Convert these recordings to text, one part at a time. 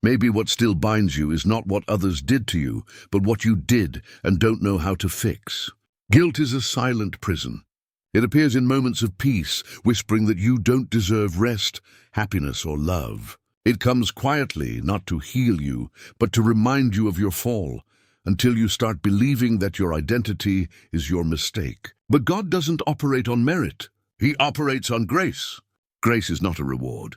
Maybe what still binds you is not what others did to you, but what you did and don't know how to fix. Guilt is a silent prison. It appears in moments of peace, whispering that you don't deserve rest, happiness, or love. It comes quietly, not to heal you, but to remind you of your fall, until you start believing that your identity is your mistake. But God doesn't operate on merit. He operates on grace. Grace is not a reward.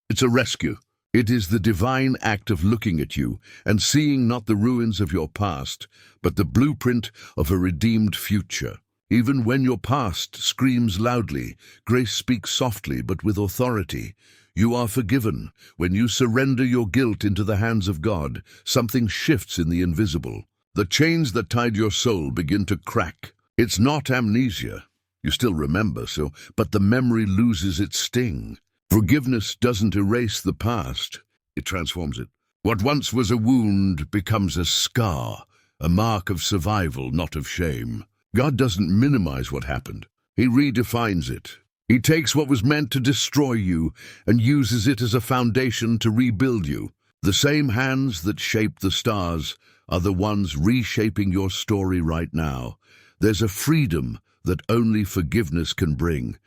It's a rescue. It is the divine act of looking at you and seeing not the ruins of your past, but the blueprint of a redeemed future. Even when your past screams loudly, grace speaks softly but with authority. You are forgiven. When you surrender your guilt into the hands of God, something shifts in the invisible. The chains that tied your soul begin to crack. It's not amnesia. You still remember, but the memory loses its sting. Forgiveness doesn't erase the past. It transforms it. What once was a wound becomes a scar, a mark of survival, not of shame. God doesn't minimize what happened. He redefines it. He takes what was meant to destroy you and uses it as a foundation to rebuild you. The same hands that shaped the stars are the ones reshaping your story right now. There's a freedom that only forgiveness can bring.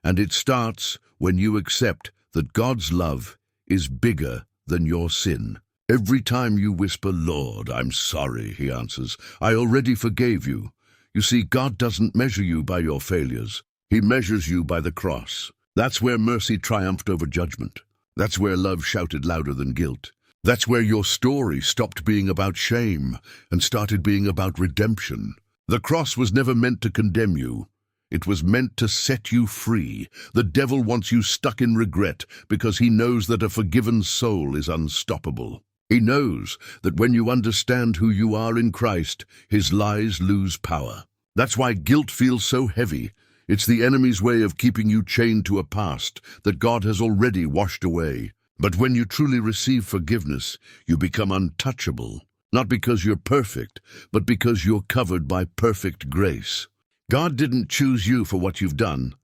And it starts when you accept that God's love is bigger than your sin. Every time you whisper, "Lord, I'm sorry," He answers, "I already forgave you." You see, God doesn't measure you by your failures. He measures you by the cross. That's where mercy triumphed over judgment. That's where love shouted louder than guilt. That's where your story stopped being about shame and started being about redemption. The cross was never meant to condemn you. It was meant to set you free. The devil wants you stuck in regret because he knows that a forgiven soul is unstoppable. He knows that when you understand who you are in Christ, his lies lose power. That's why guilt feels so heavy. It's the enemy's way of keeping you chained to a past that God has already washed away. But when you truly receive forgiveness, you become untouchable, not because you're perfect, but because you're covered by perfect grace. God didn't choose you for what you've done.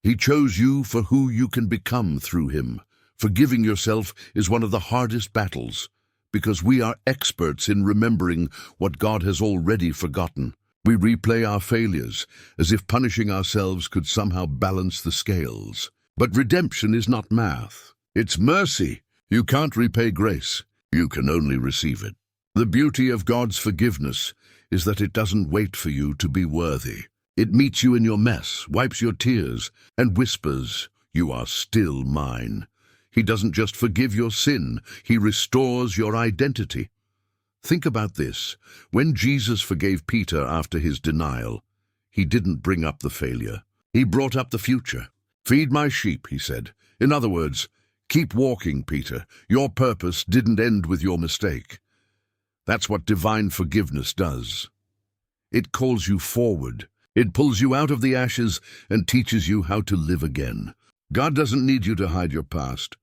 He chose you for who you can become through Him. Forgiving yourself is one of the hardest battles, because we are experts in remembering what God has already forgotten. We replay our failures as if punishing ourselves could somehow balance the scales. But redemption is not math. It's mercy. You can't repay grace. You can only receive it. The beauty of God's forgiveness is that it doesn't wait for you to be worthy. It meets you in your mess, wipes your tears, and whispers, "You are still mine." He doesn't just forgive your sin, He restores your identity. Think about this. When Jesus forgave Peter after his denial, He didn't bring up the failure. He brought up the future. "Feed my sheep," He said. In other words, keep walking, Peter. Your purpose didn't end with your mistake. That's what divine forgiveness does. It calls you forward. It pulls you out of the ashes and teaches you how to live again. God doesn't need you to hide your past.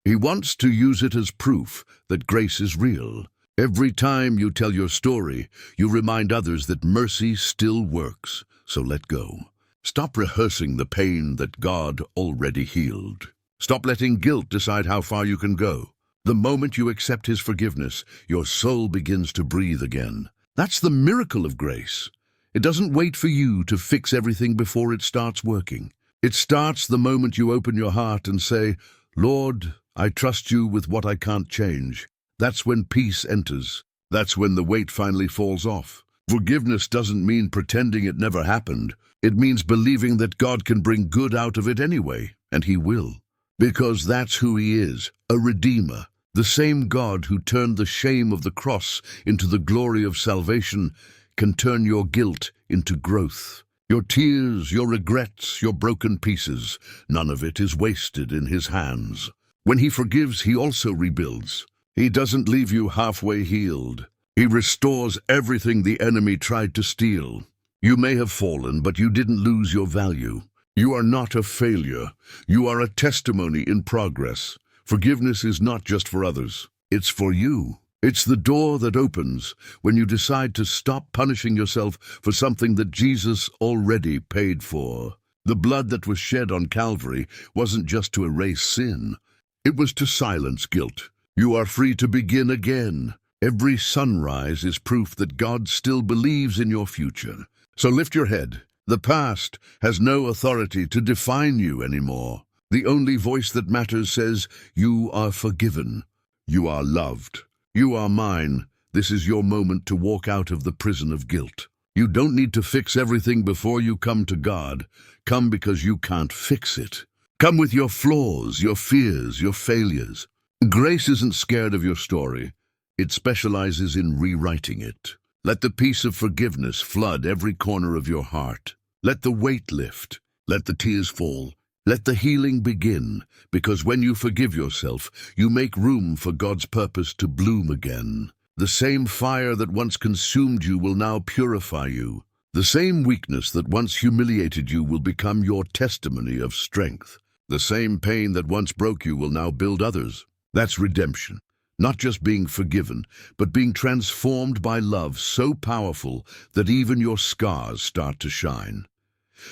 He wants to use it as proof that grace is real. Every time you tell your story, you remind others that mercy still works, so let go. Stop rehearsing the pain that God already healed. Stop letting guilt decide how far you can go. The moment you accept His forgiveness, your soul begins to breathe again. That's the miracle of grace. It doesn't wait for you to fix everything before it starts working. It starts the moment you open your heart and say, "Lord, I trust you with what I can't change." That's when peace enters. That's when the weight finally falls off. Forgiveness doesn't mean pretending it never happened. It means believing that God can bring good out of it anyway, and He will. Because that's who He is, a Redeemer. The same God who turned the shame of the cross into the glory of salvation can turn your guilt into growth. Your tears, your regrets, your broken pieces, none of it is wasted in His hands. When He forgives, He also rebuilds. He doesn't leave you halfway healed. He restores everything the enemy tried to steal. You may have fallen, but you didn't lose your value. You are not a failure. You are a testimony in progress. Forgiveness is not just for others. It's for you. It's the door that opens when you decide to stop punishing yourself for something that Jesus already paid for. The blood that was shed on Calvary wasn't just to erase sin. It was to silence guilt. You are free to begin again. Every sunrise is proof that God still believes in your future. So lift your head. The past has no authority to define you anymore. The only voice that matters says, you are forgiven. You are loved. You are mine. This is your moment to walk out of the prison of guilt. You don't need to fix everything before you come to God. Come because you can't fix it. Come with your flaws, your fears, your failures. Grace isn't scared of your story. It specializes in rewriting it. Let the peace of forgiveness flood every corner of your heart. Let the weight lift. Let the tears fall. Let the healing begin, because when you forgive yourself, you make room for God's purpose to bloom again. The same fire that once consumed you will now purify you. The same weakness that once humiliated you will become your testimony of strength. The same pain that once broke you will now build others. That's redemption. Not just being forgiven, but being transformed by love so powerful that even your scars start to shine.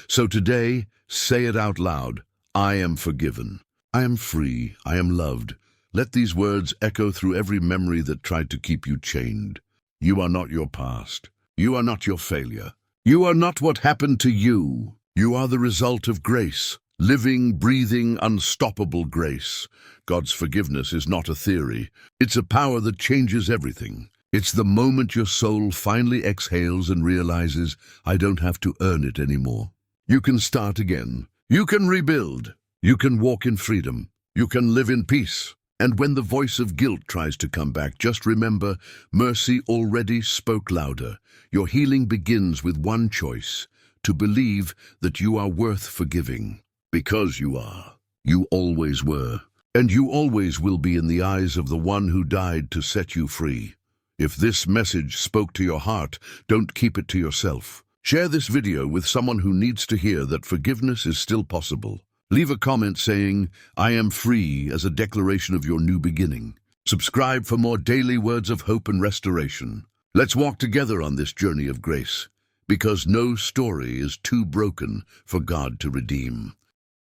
So today, say it out loud. I am forgiven. I am free. I am loved. Let these words echo through every memory that tried to keep you chained. You are not your past. You are not your failure. You are not what happened to you. You are the result of grace. Living, breathing, unstoppable grace. God's forgiveness is not a theory. It's a power that changes everything. It's the moment your soul finally exhales and realizes, I don't have to earn it anymore. You can start again. You can rebuild. You can walk in freedom. You can live in peace. And when the voice of guilt tries to come back, just remember, mercy already spoke louder. Your healing begins with one choice, to believe that you are worth forgiving. Because you are. You always were. And you always will be in the eyes of the one who died to set you free. If this message spoke to your heart, don't keep it to yourself. Share this video with someone who needs to hear that forgiveness is still possible. Leave a comment saying, I am free, as a declaration of your new beginning. Subscribe for more daily words of hope and restoration. Let's walk together on this journey of grace, because no story is too broken for God to redeem.